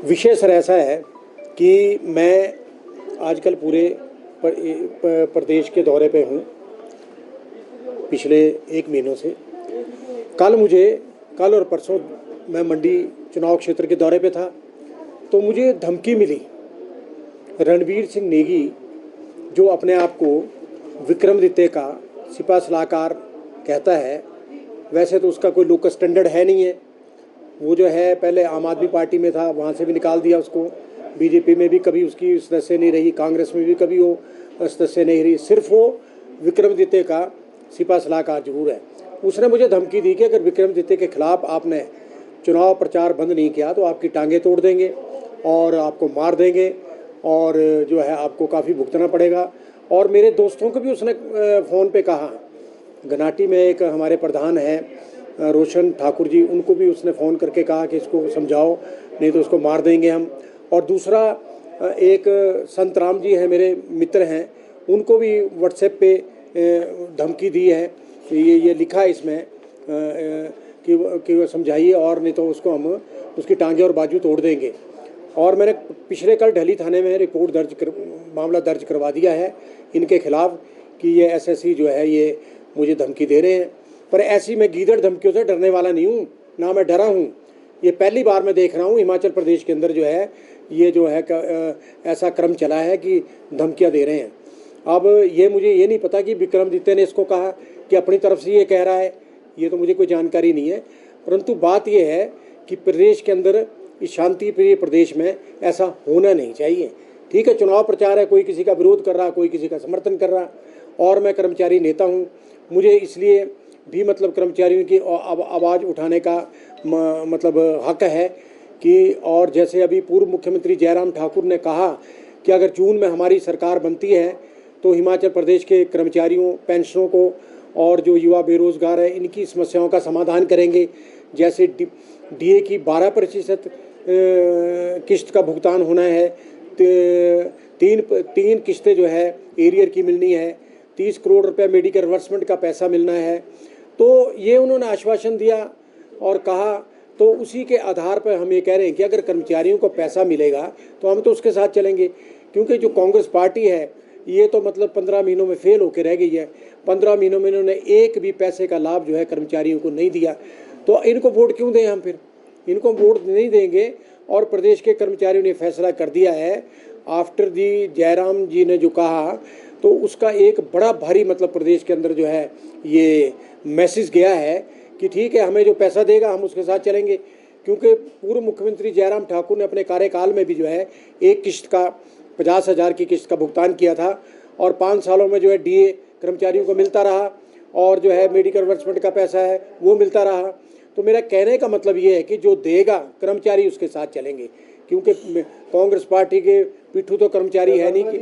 विषय सर ऐसा है कि मैं आजकल पूरे प्रदेश के दौरे पे हूँ पिछले 1 महीनों से। कल और परसों मैं मंडी चुनाव क्षेत्र के दौरे पे था, तो मुझे धमकी मिली। रणवीर सिंह नेगी जो अपने आप को विक्रमादित्य का सिपा सलाहकार कहता है, वैसे तो उसका कोई लोकल स्टैंडर्ड है नहीं है। वो जो है पहले आम आदमी पार्टी में था, वहाँ से भी निकाल दिया उसको। बीजेपी में भी कभी उसकी सदस्य नहीं रही, कांग्रेस में भी कभी वो सदस्य नहीं रही। सिर्फ वो विक्रमादित्य का सिपा सलाहकार जरूर है। उसने मुझे धमकी दी कि अगर विक्रमादित्य के खिलाफ आपने चुनाव प्रचार बंद नहीं किया तो आपकी टांगें तोड़ देंगे और आपको मार देंगे और जो है आपको काफ़ी भुगतना पड़ेगा। और मेरे दोस्तों को भी उसने फ़ोन पे कहा। घनाटी में एक हमारे प्रधान हैं रोशन ठाकुर जी, उनको भी उसने फ़ोन करके कहा कि इसको समझाओ, नहीं तो उसको मार देंगे हम। और दूसरा एक संत राम जी हैं, मेरे मित्र हैं, उनको भी व्हाट्सएप पे धमकी दी है। ये लिखा है इसमें कि वो समझाइए और नहीं तो उसको हम उसकी टांगे और बाजू तोड़ देंगे। और मैंने पिछले कल ढली थाने में मामला दर्ज करवा दिया है इनके खिलाफ कि ये एसएससी जो है ये मुझे धमकी दे रहे हैं। पर ऐसी मैं गीदड़ धमकियों से डरने वाला नहीं हूँ, ना मैं डरा हूँ। ये पहली बार मैं देख रहा हूँ हिमाचल प्रदेश के अंदर जो है ये जो है ऐसा क्रम चला है कि धमकियाँ दे रहे हैं। अब ये मुझे ये नहीं पता कि विक्रमादित्य ने इसको कहा कि अपनी तरफ से ये कह रहा है, ये तो मुझे कोई जानकारी नहीं है। परंतु बात ये है कि प्रदेश के अंदर इस शांति प्रिय प्रदेश में ऐसा होना नहीं चाहिए। ठीक है, चुनाव प्रचार है, कोई किसी का विरोध कर रहा, कोई किसी का समर्थन कर रहा, और मैं कर्मचारी नेता हूँ, मुझे इसलिए भी मतलब कर्मचारियों की आवाज़ उठाने का मतलब हक है कि। और जैसे अभी पूर्व मुख्यमंत्री जयराम ठाकुर ने कहा कि अगर जून में हमारी सरकार बनती है तो हिमाचल प्रदेश के कर्मचारियों, पेंशनों को और जो युवा बेरोजगार है इनकी समस्याओं का समाधान करेंगे। जैसे डीए की 12% किस्त का भुगतान होना है, तीन किस्तें जो है एरियर की मिलनी है, 30 करोड़ रुपए मेडिकल रिवर्समेंट का पैसा मिलना है। तो ये उन्होंने आश्वासन दिया और कहा, तो उसी के आधार पर हम ये कह रहे हैं कि अगर कर्मचारियों को पैसा मिलेगा तो हम तो उसके साथ चलेंगे। क्योंकि जो कांग्रेस पार्टी है ये तो मतलब 15 महीनों में फेल होकर रह गई है। 15 महीनों में इन्होंने एक भी पैसे का लाभ जो है कर्मचारियों को नहीं दिया। तो इनको वोट क्यों दें हम? फिर इनको वोट नहीं देंगे। और प्रदेश के कर्मचारियों ने फैसला कर दिया है आफ्टर जी जयराम जी ने जो कहा, तो उसका एक बड़ा भारी मतलब प्रदेश के अंदर जो है ये मैसेज गया है कि ठीक है, हमें जो पैसा देगा हम उसके साथ चलेंगे। क्योंकि पूर्व मुख्यमंत्री जयराम ठाकुर ने अपने कार्यकाल में भी जो है एक किस्त का 50,000 की किस्त का भुगतान किया था और 5 सालों में जो है डीए कर्मचारियों को मिलता रहा और जो है मेडिकल रिवर्समेंट का पैसा है वो मिलता रहा। तो मेरा कहने का मतलब ये है कि जो देगा कर्मचारी उसके साथ चलेंगे। क्योंकि कांग्रेस पार्टी के पिट्ठू तो कर्मचारी है नहीं कि